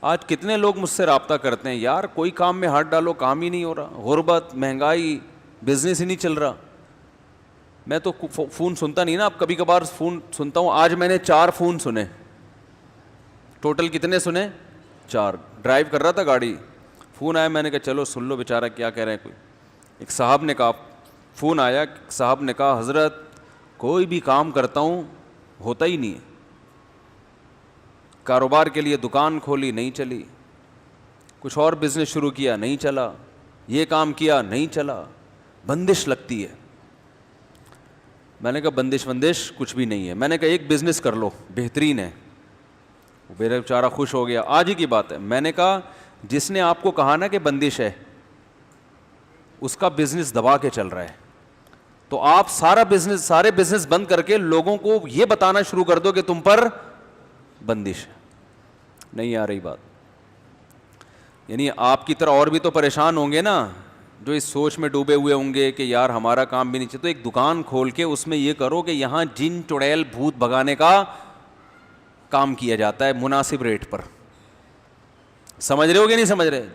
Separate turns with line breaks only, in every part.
آج کتنے لوگ مجھ سے رابطہ کرتے ہیں، یار کوئی کام میں ہاتھ ڈالو کام ہی نہیں ہو رہا، غربت، مہنگائی، بزنس ہی نہیں چل رہا. میں تو فون سنتا نہیں نا، اب کبھی کبھار فون سنتا ہوں. آج میں نے 4 فون سنے. ٹوٹل کتنے سنے؟ 4. ڈرائیو کر رہا تھا گاڑی، فون آیا، میں نے کہا چلو سن لو بیچارہ کیا کہہ رہے ہیں. کوئی ایک صاحب نے کہا، فون آیا، صاحب نے کہا حضرت کوئی بھی کام کرتا ہوں ہوتا ہی نہیں ہے، کاروبار کے لیے دکان کھولی نہیں چلی، کچھ اور بزنس شروع کیا نہیں چلا، یہ کام کیا نہیں چلا، بندش لگتی ہے. میں نے کہا بندش کچھ بھی نہیں ہے. میں نے کہا ایک بزنس کر لو بہترین ہے. میرا بیچارہ خوش ہو گیا. آج ہی کی بات ہے. میں نے کہا جس نے آپ کو کہا نا کہ بندش ہے، اس کا بزنس دبا کے چل رہا ہے، تو آپ سارے بزنس بند کر کے لوگوں کو یہ بتانا شروع کر دو کہ تم پر بندش ہے. نہیں آ رہی بات؟ یعنی آپ کی طرح اور بھی تو پریشان ہوں گے نا، جو اس سوچ میں ڈوبے ہوئے ہوں گے کہ یار ہمارا کام بھی نہیں چاہیے. تو ایک دکان کھول کے اس میں یہ کرو کہ یہاں جن چڑیل بھوت بھگانے کا کام کیا جاتا ہے مناسب ریٹ پر. سمجھ رہے ہو کہ نہیں سمجھ رہے؟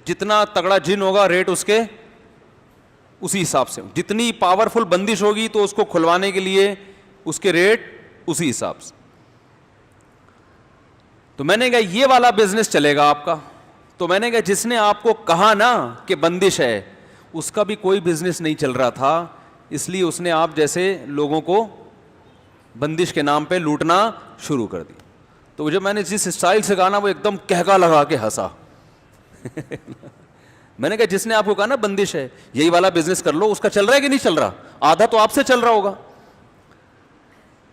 جتنا تگڑا جن ہوگا ریٹ اس کے اسی حساب سے، جتنی پاورفل بندش ہوگی تو اس کو کھلوانے کے لیے اس کے ریٹ اسی حساب سے. تو میں نے کہا یہ والا بزنس چلے گا آپ کا. تو میں نے کہا جس نے آپ کو کہا نا کہ بندش ہے، اس کا بھی کوئی بزنس نہیں چل رہا تھا، اس لیے اس نے آپ جیسے لوگوں کو بندش کے نام پہ لوٹنا شروع کر دی. تو جب میں نے جس اسٹائل سے کہا نا، وہ ایک دم کہکا لگا کے ہنسا. میں نے کہا جس نے آپ کو کہا نا بندش ہے، یہی والا بزنس کر لو، اس کا چل رہا ہے کہ نہیں چل رہا؟ آدھا تو آپ سے چل رہا ہوگا.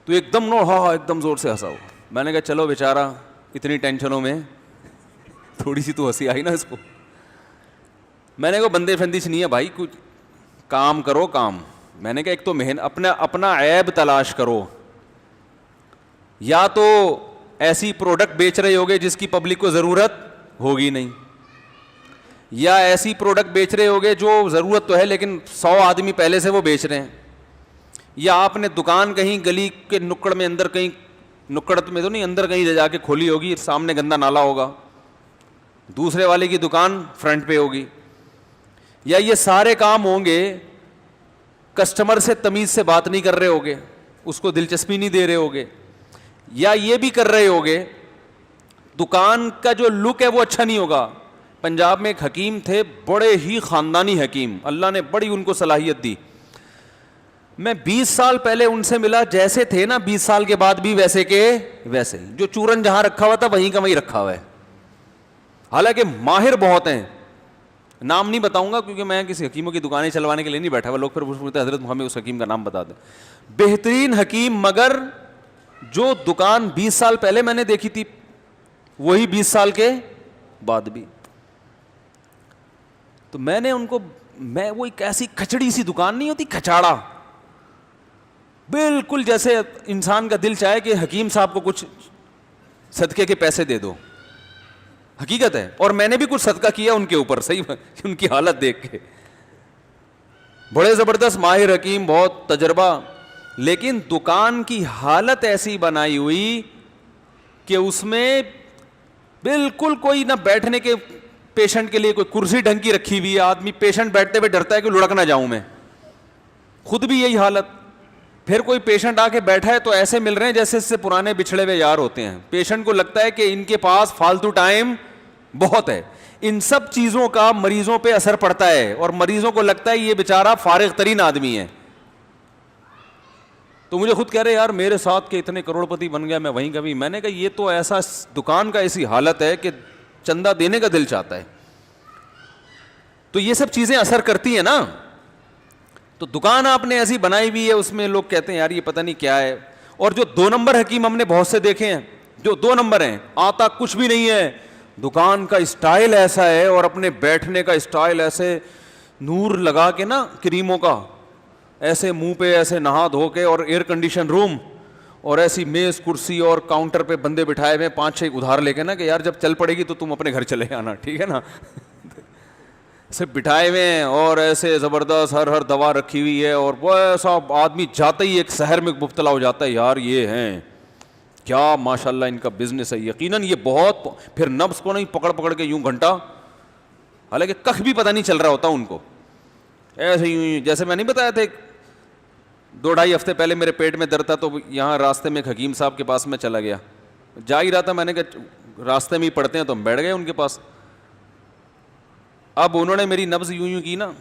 تو ایک دم ایک دم زور سے ہنسا ہوا. میں نے کہا چلو بیچارہ اتنی ٹینشنوں میں تھوڑی سی تو ہنسی آئی نا اس کو. میں نے کہا بندے فندش نہیں ہے بھائی، کچھ کام کرو کام. میں نے کہا ایک تو اپنا عیب تلاش کرو، یا تو ایسی پروڈکٹ بیچ رہے ہوگے جس کی پبلک کو ضرورت ہوگی نہیں، یا ایسی پروڈکٹ بیچ رہے ہوگے جو ضرورت تو ہے لیکن 100 آدمی پہلے سے وہ بیچ رہے ہیں، یا آپ نے دکان کہیں گلی کے نکڑ میں اندر کہیں، نکڑ میں تو نہیں، اندر کہیں جا کے کھولی ہوگی، سامنے گندا نالا ہوگا، دوسرے والے کی دکان فرنٹ پہ ہوگی. یا یہ سارے کام ہوں گے، کسٹمر سے تمیز سے بات نہیں کر رہے ہوگے، اس کو دلچسپی نہیں دے رہے ہوگے، یا یہ بھی کر رہے ہوگے دکان کا جو لک ہے وہ اچھا نہیں ہوگا. پنجاب میں ایک حکیم تھے، بڑے ہی خاندانی حکیم، اللہ نے بڑی ان کو صلاحیت دی. میں 20 سال پہلے ان سے ملا، جیسے تھے نا 20 سال کے بعد بھی ویسے کے ویسے، جو چورن جہاں رکھا ہوا تھا وہیں کا وہیں رکھا ہوا ہے. حالانکہ ماہر بہت ہیں، نام نہیں بتاؤں گا کیونکہ میں کسی حکیموں کی دکانیں چلوانے کے لیے نہیں بیٹھا ہوا. لوگ پھر پوچھتے ہیں حضرت ہمیں اس حکیم کا نام بتا دیں. بہترین حکیم، مگر جو دکان 20 سال پہلے میں نے دیکھی تھی وہی 20 سال کے بعد بھی. تو میں نے ان کو، وہ ایک ایسی کھچڑی سی دکان نہیں ہوتی، کھچاڑا، بالکل جیسے انسان کا دل چاہے کہ حکیم صاحب کو کچھ صدقے کے پیسے دے دو. حقیقت ہے. اور میں نے بھی کچھ صدقہ کیا ان کے اوپر، صحیح ان کی حالت دیکھ کے. بڑے زبردست ماہر حکیم، بہت تجربہ، لیکن دکان کی حالت ایسی بنائی ہوئی کہ اس میں بالکل کوئی نہ بیٹھنے کے، پیشنٹ کے لیے کوئی کرسی ڈھنگ کی رکھی ہوئی ہے، آدمی پیشنٹ بیٹھتے ہوئے ڈرتا ہے کہ لڑک نہ جاؤں میں، خود بھی یہی حالت. پھر کوئی پیشنٹ آ کے بیٹھا ہے تو ایسے مل رہے ہیں جیسے اس سے پرانے بچھڑے ہوئے یار ہوتے ہیں. پیشنٹ کو لگتا ہے کہ ان کے پاس فالتو ٹائم بہت ہے. ان سب چیزوں کا مریضوں پہ اثر پڑتا ہے، اور مریضوں کو لگتا ہے یہ بیچارہ فارغ ترین آدمی ہے. تو مجھے خود کہہ رہے یار میرے ساتھ کے اتنے کروڑ پتی بن گیا، میں وہیں کبھی. میں نے کہا یہ تو ایسا دکان کا ایسی حالت ہے کہ چندہ دینے کا دل چاہتا ہے. تو یہ سب چیزیں اثر کرتی ہیں نا. تو دکان آپ نے ایسی بنائی ہوئی ہے، اس میں لوگ کہتے ہیں یار یہ پتہ نہیں کیا ہے. اور جو 2 نمبر حکیم ہم نے بہت سے دیکھے ہیں، جو 2 نمبر ہیں، آتا کچھ بھی نہیں ہے، دکان کا اسٹائل ایسا ہے اور اپنے بیٹھنے کا اسٹائل ایسے، نور لگا کے نا کریموں کا، ایسے منہ پہ ایسے نہا دھو کے، اور ایئر کنڈیشن روم، اور ایسی میز کرسی اور کاؤنٹر پہ بندے بٹھائے ہوئے 5-6 ادھار لے کے نا کہ یار جب چل پڑے گی تو تم اپنے گھر چلے آنا، ٹھیک ہے نا. سے بٹھائے ہوئے ہیں، اور ایسے زبردست ہر دوا رکھی ہوئی ہے، اور وہ ایسا آدمی جاتے ہی ایک سحر میں مبتلا ہو جاتا ہے، یار یہ ہیں کیا ماشاءاللہ ان کا بزنس ہے, یقیناً یہ بہت. پھر نفس کو نہیں پکڑ پکڑ کے یوں گھنٹہ, حالانکہ کخ بھی پتہ نہیں چل رہا ہوتا ان کو, ایسے ہی. جیسے میں نہیں بتایا تھا 2-2.5 ہفتے پہلے میرے پیٹ میں درد تھا, تو یہاں راستے میں ایک حکیم صاحب کے پاس میں چلا گیا, جا ہی رہا تھا, میں نے کہا راستے میں ہی پڑتے ہیں, تو ہم بیٹھ گئے ان کے پاس. اب انہوں نے میری نبض یوں کی نا,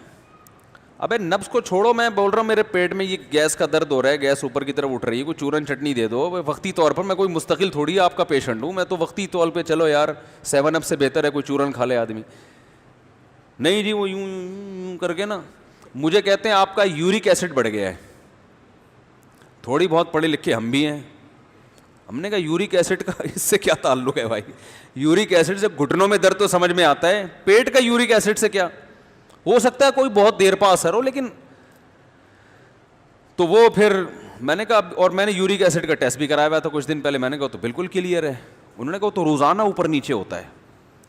ابے نبض کو چھوڑو, میں بول رہا ہوں میرے پیٹ میں یہ گیس کا درد ہو رہا ہے, گیس اوپر کی طرف اٹھ رہی ہے, کوئی چورن چٹنی دے دو وقتی طور پر. میں کوئی مستقل تھوڑی آپ کا پیشنٹ ہوں, میں تو وقتی طور پہ چلو یار 7 اپ سے بہتر ہے کوئی چورن کھا لے آدمی. نہیں جی, وہ یوں کر کے نا مجھے کہتے ہیں آپ کا یورک ایسڈ بڑھ گیا ہے. تھوڑی بہت پڑھے لکھے ہم بھی ہیں. ہم نے کہا یورک ایسڈ کا اس سے کیا تعلق ہے بھائی؟ یورک ایسڈ سے گھٹنوں میں درد تو سمجھ میں آتا ہے, پیٹ کا یورک ایسڈ سے کیا ہو سکتا ہے؟ کوئی بہت دیر پا اثر ہو, لیکن تو وہ پھر میں نے کہا, اور میں نے یورک ایسڈ کا ٹیسٹ بھی کرایا ہوا تھا کچھ دن پہلے. میں نے کہا تو بالکل کلیئر ہے. انہوں نے کہا تو روزانہ اوپر نیچے ہوتا ہے.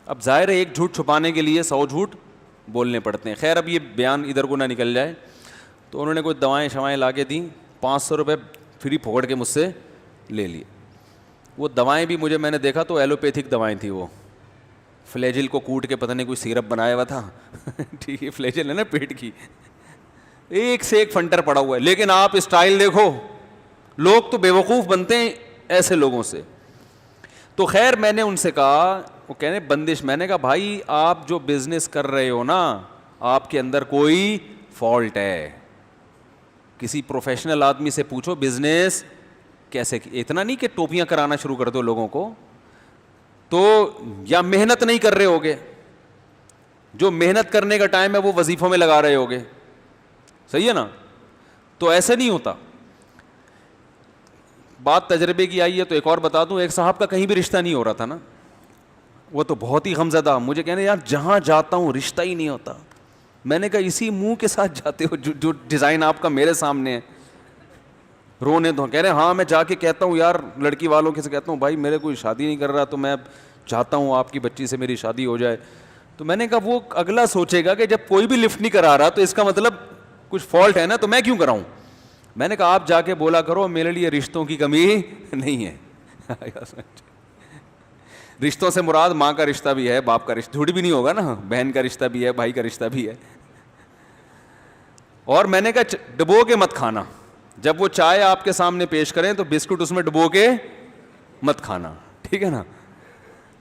اب ظاہر ہے ایک جھوٹ چھپانے کے لیے 100 جھوٹ بولنے پڑتے ہیں. خیر اب یہ بیان ادھر کو نہ نکل جائے, تو انہوں نے کوئی دوائیں شوائیں لا کے دیں, 500 روپے فری پھوڑ کے مجھ سے لے لیے. وہ دوائیں بھی مجھے, میں نے دیکھا تو ایلوپیتھک دوائیں تھیں. وہ فلیجل کو کوٹ کے پتہ نہیں کوئی سیرپ بنایا ہوا تھا. ٹھیک ہے, فلیجل ہے نا پیٹ کی, ایک سے ایک فنٹر پڑا ہوا ہے. لیکن آپ اسٹائل دیکھو, لوگ تو بیوقوف بنتے ہیں ایسے لوگوں سے. تو خیر میں نے ان سے کہا, وہ کہنے بندش. میں نے کہا بھائی آپ جو بزنس کر رہے ہو نا, آپ کے اندر کوئی فالٹ ہے. کسی پروفیشنل آدمی سے پوچھو بزنس کیسے. اتنا نہیں کہ ٹوپیاں کرانا شروع کر دو لوگوں کو, تو یا محنت نہیں کر رہے ہوگے, جو محنت کرنے کا ٹائم ہے وہ وظیفوں میں لگا رہے ہوگے, صحیح ہے نا؟ تو ایسے نہیں ہوتا. بات تجربے کی آئی ہے تو ایک اور بتا دوں, ایک صاحب کا کہیں بھی رشتہ نہیں ہو رہا تھا نا, وہ تو بہت ہی غمزدہ, مجھے کہنے یار جہاں جاتا ہوں رشتہ ہی نہیں ہوتا. میں نے کہا اسی منہ کے ساتھ جاتے ہو جو ڈیزائن آپ کا میرے سامنے ہے. رونے دو. کہہ رہے ہاں میں جا کے کہتا ہوں یار لڑکی والوں کے سے کہتا ہوں بھائی میرے کوئی شادی نہیں کر رہا, تو میں چاہتا ہوں آپ کی بچی سے میری شادی ہو جائے. تو میں نے کہا وہ اگلا سوچے گا کہ جب کوئی بھی لفٹ نہیں کرا رہا تو اس کا مطلب کچھ فالٹ ہے نا, تو میں کیوں کراؤں. میں نے کہا آپ جا کے بولا کرو میرے لیے رشتوں کی کمی نہیں ہے. رشتوں سے مراد ماں کا رشتہ بھی ہے, باپ کا رشتہ, جھوٹ بھی نہیں ہوگا نا, بہن کا رشتہ بھی ہے, بھائی کا رشتہ بھی ہے. اور میں نے کہا ڈبو کے مت کھانا, جب وہ چائے آپ کے سامنے پیش کریں تو بسکٹ اس میں ڈبو کے مت کھانا, ٹھیک ہے نا.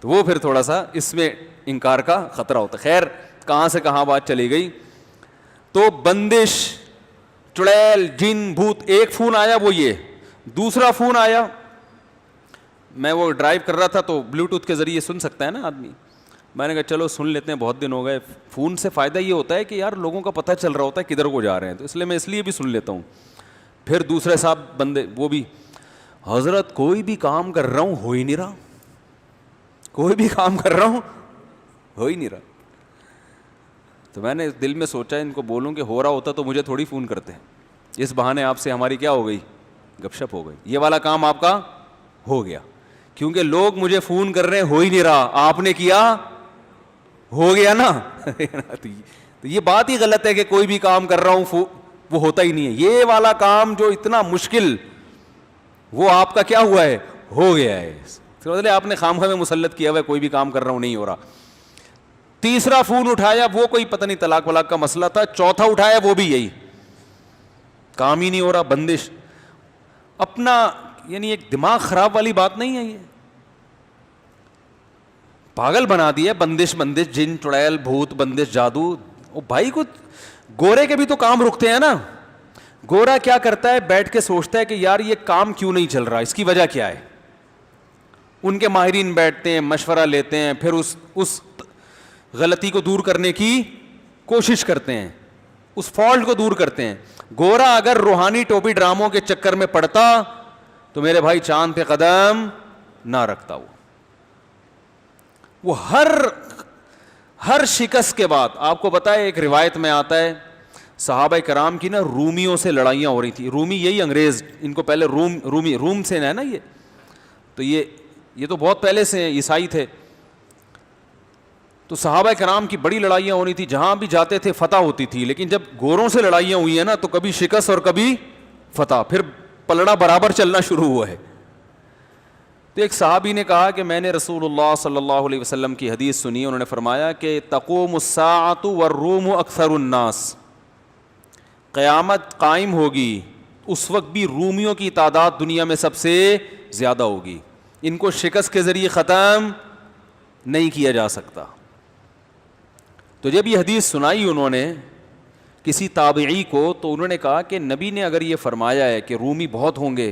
تو وہ پھر تھوڑا سا اس میں انکار کا خطرہ ہوتا. خیر کہاں سے کہاں بات چلی گئی. تو بندش, چڑیل, جن, بھوت. ایک فون آیا وہ یہ. دوسرا فون آیا, میں وہ ڈرائیو کر رہا تھا تو بلوٹوتھ کے ذریعے سن سکتا ہے نا آدمی. میں نے کہا چلو سن لیتے ہیں, بہت دن ہو گئے. فون سے فائدہ یہ ہوتا ہے کہ یار لوگوں کا پتہ چل رہا ہوتا ہے کدھر کو جا رہے ہیں, تو اس لیے میں اس لیے بھی سن لیتا ہوں. پھر دوسرے صاحب بندے, وہ بھی حضرت کوئی بھی کام کر رہا ہوں ہو ہی نہیں رہا, کوئی بھی کام کر رہا ہوں ہو ہی نہیں رہا. تو میں نے دل میں سوچا ان کو بولوں کہ ہو رہا ہوتا تو مجھے تھوڑی فون کرتے, اس بہانے آپ سے ہماری کیا ہو گئی, گپ شپ ہو گئی. یہ والا کام آپ کا ہو گیا, کیونکہ لوگ مجھے فون کر رہے ہیں ہو ہی نہیں رہا, آپ نے کیا ہو گیا نا. تو یہ بات ہی غلط ہے کہ کوئی بھی کام کر رہا ہوں وہ ہوتا ہی نہیں ہے. یہ والا کام جو اتنا مشکل, وہ آپ کا کیا ہوا ہے, ہو گیا ہے. مطلب آپ نے خامخواہ میں مسلط کیا ہوا ہے, کوئی بھی کام کر رہا ہوں نہیں ہو رہا. تیسرا فون اٹھایا, وہ کوئی پتہ نہیں طلاق ولاق کا مسئلہ تھا. چوتھا اٹھایا, وہ بھی یہی, کام ہی نہیں ہو رہا. بندش اپنا, یعنی ایک دماغ خراب والی بات نہیں ہے, یہ پاگل بنا دیا. بندش بندش, جن, چڑیل, بھوت, بندش, جادو. او بھائی کو گورے کے بھی تو کام رکتے ہیں نا. گورا کیا کرتا ہے, بیٹھ کے سوچتا ہے کہ یار یہ کام کیوں نہیں چل رہا, اس کی وجہ کیا ہے. ان کے ماہرین بیٹھتے ہیں, مشورہ لیتے ہیں, پھر اس غلطی کو دور کرنے کی کوشش کرتے ہیں, اس فالٹ کو دور کرتے ہیں. گورا اگر روحانی ٹوپی ڈراموں کے چکر میں پڑتا تو میرے بھائی چاند پہ قدم نہ رکھتا. وہ ہر شکست کے بعد, آپ کو پتا ہے ایک روایت میں آتا ہے صحابہ کرام کی نا رومیوں سے لڑائیاں ہو رہی تھی. رومی یہی انگریز, ان کو پہلے روم سے ہے نا یہ, تو یہ تو بہت پہلے سے عیسائی تھے. تو صحابہ کرام کی بڑی لڑائیاں ہو رہی تھی, جہاں بھی جاتے تھے فتح ہوتی تھی. لیکن جب گوروں سے لڑائیاں ہوئی ہیں نا تو کبھی شکست اور کبھی فتح, پھر پلڑا برابر چلنا شروع ہوا ہے. تو ایک صحابی نے کہا کہ میں نے رسول اللہ صلی اللہ علیہ وسلم کی حدیث سنی, انہوں نے فرمایا کہ تقوم الساعۃ والروم اکثر الناس, قیامت قائم ہوگی اس وقت بھی رومیوں کی تعداد دنیا میں سب سے زیادہ ہوگی, ان کو شکست کے ذریعے ختم نہیں کیا جا سکتا. تو جب یہ حدیث سنائی انہوں نے کسی تابعی کو, تو انہوں نے کہا کہ نبی نے اگر یہ فرمایا ہے کہ رومی بہت ہوں گے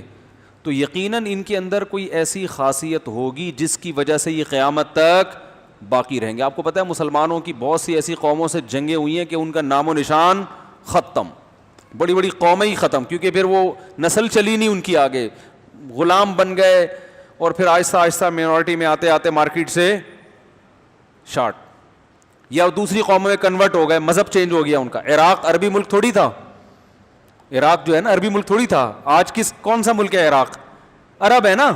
تو یقیناً ان کے اندر کوئی ایسی خاصیت ہوگی جس کی وجہ سے یہ قیامت تک باقی رہیں گے. آپ کو پتہ ہے مسلمانوں کی بہت سی ایسی قوموں سے جنگیں ہوئی ہیں کہ ان کا نام و نشان ختم, بڑی بڑی قومیں ہی ختم, کیونکہ پھر وہ نسل چلی نہیں ان کی آگے, غلام بن گئے اور پھر آہستہ آہستہ مینورٹی میں آتے آتے مارکیٹ سے شارٹ, یا دوسری قوموں میں کنورٹ ہو گئے, مذہب چینج ہو گیا ان کا. عراق عربی ملک تھوڑی تھا, عراق جو ہے نا عربی ملک تھوڑی تھا. آج کون سا ملک ہے عراق؟ عرب ہے نا.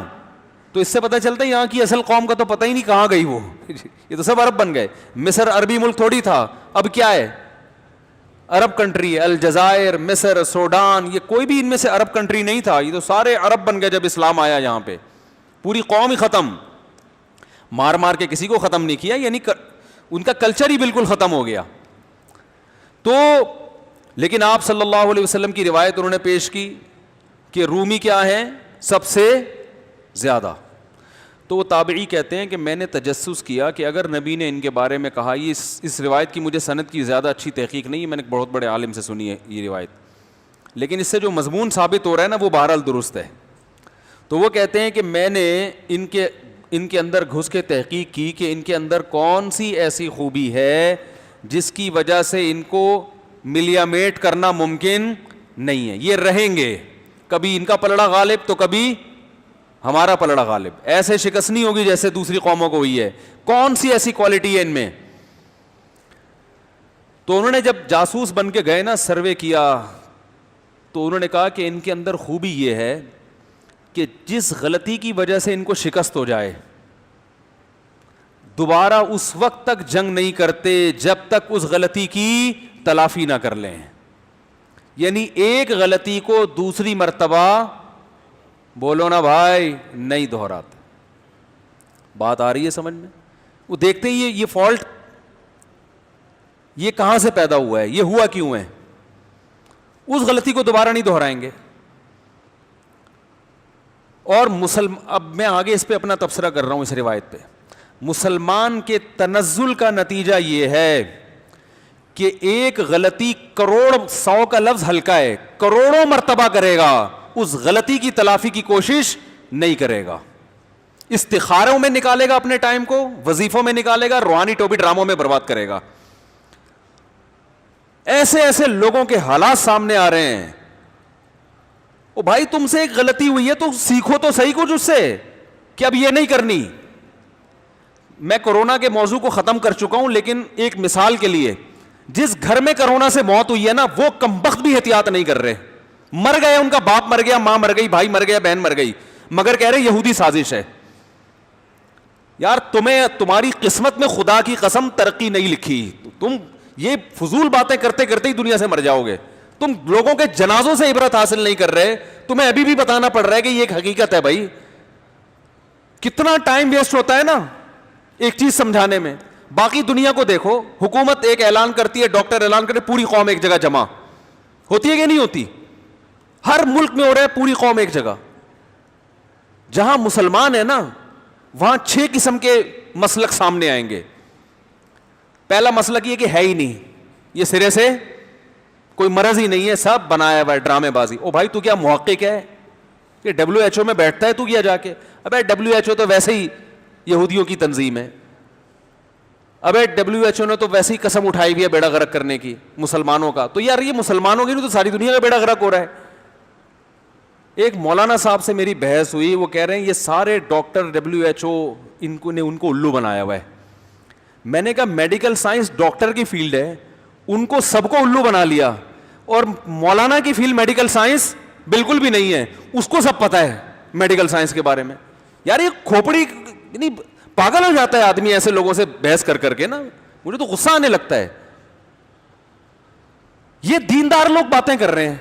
تو اس سے پتہ چلتا ہے یہاں کی اصل قوم کا تو پتہ ہی نہیں کہاں گئی وہ, یہ تو سب عرب بن گئے. مصر عربی ملک تھوڑی تھا, اب کیا ہے؟ عرب کنٹری ہے. الجزائر, مصر, سوڈان, یہ کوئی بھی ان میں سے عرب کنٹری نہیں تھا, یہ تو سارے عرب بن گئے جب اسلام آیا یہاں پہ. پوری قوم ہی ختم, مار مار کے کسی کو ختم نہیں کیا, یعنی ان کا کلچر ہی بالکل ختم ہو گیا. تو لیکن آپ صلی اللہ علیہ وسلم کی روایت انہوں نے پیش کی کہ رومی کیا ہیں؟ سب سے زیادہ. تو وہ تابعی کہتے ہیں کہ میں نے تجسس کیا کہ اگر نبی نے ان کے بارے میں کہا, یہ اس روایت کی مجھے سند کی زیادہ اچھی تحقیق نہیں ہے, میں نے بہت بڑے عالم سے سنی ہے یہ روایت, لیکن اس سے جو مضمون ثابت ہو رہا ہے نا وہ بہرحال درست ہے. تو وہ کہتے ہیں کہ میں نے ان کے اندر گھس کے تحقیق کی کہ ان کے اندر کون سی ایسی خوبی ہے جس کی وجہ سے ان کو ملیامیٹ کرنا ممکن نہیں ہے. یہ رہیں گے, کبھی ان کا پلڑا غالب تو کبھی ہمارا پلڑا غالب, ایسے شکست نہیں ہوگی جیسے دوسری قوموں کو ہوئی ہے. کون سی ایسی کوالٹی ہے ان میں؟ تو انہوں نے جب جاسوس بن کے گئے نا, سروے کیا, تو انہوں نے کہا کہ ان کے اندر خوبی یہ ہے کہ جس غلطی کی وجہ سے ان کو شکست ہو جائے, دوبارہ اس وقت تک جنگ نہیں کرتے جب تک اس غلطی کی تلافی نہ کر لیں. یعنی ایک غلطی کو دوسری مرتبہ, بولو نا بھائی, نہیں دہراتے. بات آ رہی ہے سمجھ میں؟ وہ دیکھتے ہیں یہ فالٹ یہ کہاں سے پیدا ہوا ہے, یہ ہوا کیوں ہے, اس غلطی کو دوبارہ نہیں دہرائیں گے. اور اب میں آگے اس پہ اپنا تبصرہ کر رہا ہوں اس روایت پہ. مسلمان کے تنزل کا نتیجہ یہ ہے کہ ایک غلطی کروڑ, 100 کا لفظ ہلکا ہے, کروڑوں مرتبہ کرے گا, اس غلطی کی تلافی کی کوشش نہیں کرے گا. استخاروں میں نکالے گا اپنے ٹائم کو, وظیفوں میں نکالے گا, روحانی ٹوپی ڈراموں میں برباد کرے گا. ایسے ایسے لوگوں کے حالات سامنے آ رہے ہیں. او بھائی تم سے ایک غلطی ہوئی ہے تو سیکھو تو صحیح کچھ اس سے, کہ اب یہ نہیں کرنی. میں کورونا کے موضوع کو ختم کر چکا ہوں, لیکن ایک مثال کے لیے, جس گھر میں کورونا سے موت ہوئی ہے نا, وہ کمبخت بھی احتیاط نہیں کر رہے. مر گئے, ان کا باپ مر گیا, ماں مر گئی, بھائی مر گیا, بہن مر گئی, مگر کہہ رہے یہودی سازش ہے. یار تمہاری قسمت میں خدا کی قسم ترقی نہیں لکھی, تم یہ فضول باتیں کرتے کرتے ہی دنیا سے مر جاؤ گے. تم لوگوں کے جنازوں سے عبرت حاصل نہیں کر رہے, تمہیں ابھی بھی بتانا پڑ رہا ہے کہ یہ ایک حقیقت ہے. بھائی کتنا ٹائم ویسٹ ہوتا ہے نا ایک چیز سمجھانے میں. باقی دنیا کو دیکھو, حکومت ایک اعلان کرتی ہے, ڈاکٹر اعلان کرتے, پوری قوم ایک جگہ جمع ہوتی ہے کہ نہیں ہوتی؟ ہر ملک میں ہو رہا ہے, پوری قوم ایک جگہ. جہاں مسلمان ہے نا وہاں 6 قسم کے مسلک سامنے آئیں گے. پہلا مسلک یہ کہ ہے ہی نہیں, یہ سرے سے کوئی مرض ہی نہیں ہے, سب بنایا ہوا ہے, ڈرامے بازی. او بھائی تو کیا محقق ہے کہ WHO میں بیٹھتا ہے تو کیا جا کے؟ ابے WHO تو ویسے ہی یہودیوں کی تنظیم ہے. ابے WHO نے تو ویسے ہی قسم اٹھائی ہوئی ہے بیڑا غرق کرنے کی مسلمانوں کا. تو یار یہ مسلمانوں کی نہیں تو ساری دنیا کا بیڑا غرق ہو رہا ہے. ایک مولانا صاحب سے میری بحث ہوئی, وہ کہہ رہے ہیں یہ سارے ڈاکٹر WHO ان کو الو بنایا ہوا ہے. میں نے کہا میڈیکل سائنس ڈاکٹر کی فیلڈ ہے, ان کو سب کو الو بنا لیا, اور مولانا کی فیلڈ میڈیکل سائنس بالکل بھی نہیں ہے, اس کو سب پتہ ہے میڈیکل سائنس کے بارے میں. یار یہ کھوپڑی یعنی پاگل ہو جاتا ہے آدمی ایسے لوگوں سے بحث کر کر کے نا, مجھے تو غصہ آنے لگتا ہے. یہ دیندار لوگ باتیں کر رہے ہیں,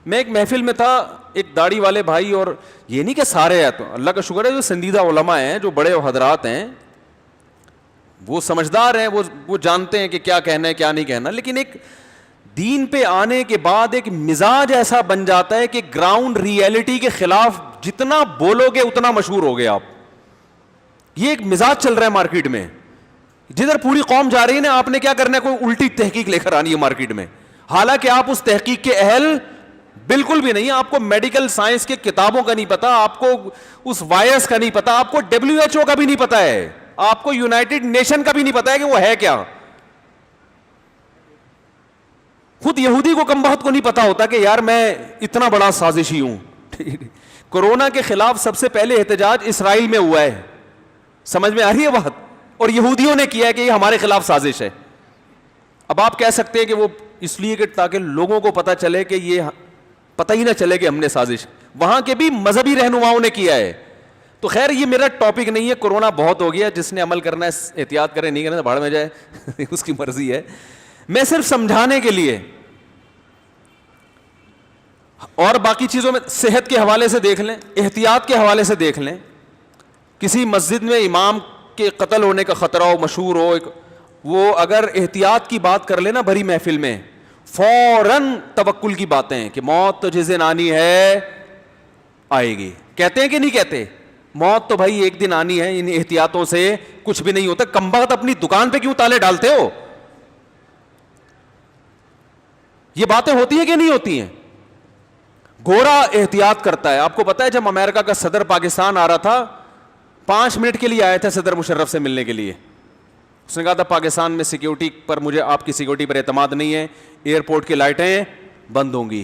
میں ایک محفل میں تھا, ایک داڑھی والے بھائی, اور یہ نہیں کہ سارے ہیں, تو اللہ کا شکر ہے جو سندیدہ علماء ہیں, جو بڑے حضرات ہیں, وہ سمجھدار ہیں, وہ جانتے ہیں کہ کیا کہنا ہے کیا نہیں کہنا, لیکن ایک دین پہ آنے کے بعد ایک مزاج ایسا بن جاتا ہے کہ گراؤنڈ ریئلٹی کے خلاف جتنا بولو گے اتنا مشہور ہو گے آپ. یہ ایک مزاج چل رہا ہے مارکیٹ میں, جدھر پوری قوم جا رہی ہے نا, آپ نے کیا کرنا ہے, کوئی الٹی تحقیق لے کر آنی ہے مارکیٹ میں, حالانکہ آپ اس تحقیق کے اہل بالکل بھی نہیں. آپ کو میڈیکل سائنس کے کتابوں کا نہیں پتا, آپ کو اس وائرس کا نہیں پتا, آپ کو WHO کا بھی نہیں پتا ہے, آپ کو یونائٹڈ نیشن کا بھی نہیں پتا ہے کہ وہ ہے کیا. خود یہودی کو کم بہت کو نہیں پتا ہوتا کہ یار میں اتنا بڑا سازشی ہوں. کورونا کے خلاف سب سے پہلے احتجاج اسرائیل میں ہوا ہے, سمجھ میں آ رہی ہے بات, اور یہودیوں نے کیا ہے کہ یہ ہمارے خلاف سازش ہے. اب آپ کہہ سکتے ہیں کہ وہ اس لیے کہ تاکہ لوگوں کو پتا چلے کہ یہ پتہ ہی نہ چلے کہ ہم نے سازش, وہاں کے بھی مذہبی رہنماؤں نے کیا ہے. تو خیر یہ میرا ٹاپک نہیں ہے, کورونا بہت ہو گیا, جس نے عمل کرنا ہے احتیاط کرے, نہیں کرنا بھاڑ میں جائے, اس کی مرضی ہے. میں صرف سمجھانے کے لیے, اور باقی چیزوں میں صحت کے حوالے سے دیکھ لیں, احتیاط کے حوالے سے دیکھ لیں. کسی مسجد میں امام کے قتل ہونے کا خطرہ ہو, مشہور ہو, وہ اگر احتیاط کی بات کر لے نا بھری محفل میں, فوراً توکل کی باتیں ہیں کہ موت تو جس دن آنی ہے آئے گی. کہتے ہیں کہ نہیں کہتے, موت تو بھائی ایک دن آنی ہے, ان احتیاطوں سے کچھ بھی نہیں ہوتا. کمبخت اپنی دکان پہ کیوں تالے ڈالتے ہو؟ یہ باتیں ہوتی ہیں کہ نہیں ہوتی ہیں؟ گورا احتیاط کرتا ہے. آپ کو پتا ہے جب امریکہ کا صدر پاکستان آ رہا تھا, 5 منٹ کے لیے آیا تھا صدر مشرف سے ملنے کے لیے, اس نے کہا تھا پاکستان میں سیکیورٹی پر, مجھے آپ کی سیکیورٹی پر اعتماد نہیں ہے, ایئرپورٹ کی لائٹیں بند ہوں گی,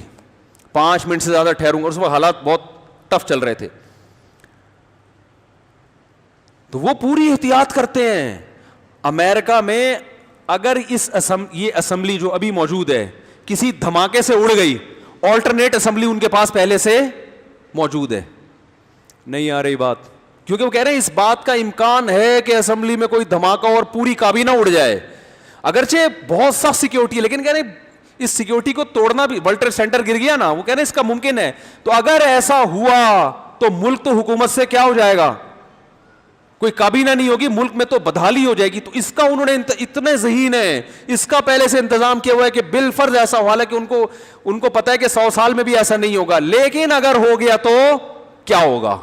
5 منٹ سے زیادہ ٹھہروں گا. اس وقت حالات بہت ٹف چل رہے تھے, تو وہ پوری احتیاط کرتے ہیں. امریکہ میں اگر یہ اسمبلی جو ابھی موجود ہے کسی دھماکے سے اڑ گئی, آلٹرنیٹ اسمبلی ان کے پاس پہلے سے موجود ہے. نہیں آ رہی بات, کیونکہ وہ کہہ رہے ہیں اس بات کا امکان ہے کہ اسمبلی میں کوئی دھماکہ اور پوری کابینہ اڑ جائے. اگرچہ بہت سخت سیکیورٹی ہے, لیکن کہہ رہے ہیں اس سیکیورٹی کو توڑنا بھی, ورلڈ ٹریڈ سینٹر گر گیا نا, وہ کہہ رہے ہیں اس کا ممکن ہے. تو اگر ایسا ہوا تو ملک تو حکومت سے کیا ہو جائے گا, کوئی کابینہ نہیں ہوگی, ملک میں تو بدحالی ہو جائے گی. تو اس کا انہوں نے اتنے ذہین ہیں, اس کا پہلے سے انتظام کیا ہوا ہے کہ بالفرض ایسا ہوا ہے کہ ان کو پتا ہے کہ 100 سال میں بھی ایسا نہیں ہوگا, لیکن اگر ہو گیا تو کیا ہوگا.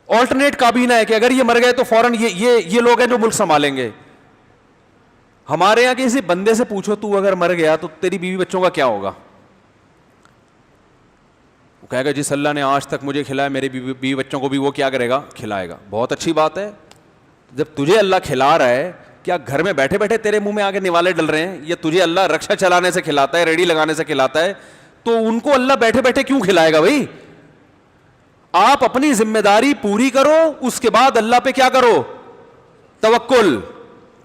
آلٹرنیٹ کابینہ ہے کہ اگر یہ مر گئے تو فوراً یہ لوگ ہیں جو ملک سنبھالیں گے. ہمارے یہاں کسی بندے سے پوچھو تو اگر مر گیا تو تیری بیوی بچوں کا کیا ہوگا, وہ کہے گا جس اللہ نے آج تک مجھے کھلایا میرے بیوی بچوں کو بھی وہ کیا کرے گا, کھلائے گا. بہت اچھی بات ہے, جب تجھے اللہ کھلا رہا ہے, کیا گھر میں بیٹھے بیٹھے تیرے منہ میں آگے نوالے ڈل رہے ہیں, یا تجھے اللہ رکشا چلانے سے کھلاتا ہے, ریڑھی لگانے سے کھلاتا ہے, تو ان کو اللہ بیٹھے بیٹھے کیوں کھلائے گا بھائی. آپ اپنی ذمہ داری پوری کرو, اس کے بعد اللہ پہ کیا کرو, توکل,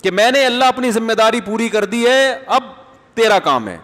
کہ میں نے اللہ اپنی ذمہ داری پوری کر دی ہے, اب تیرا کام ہے.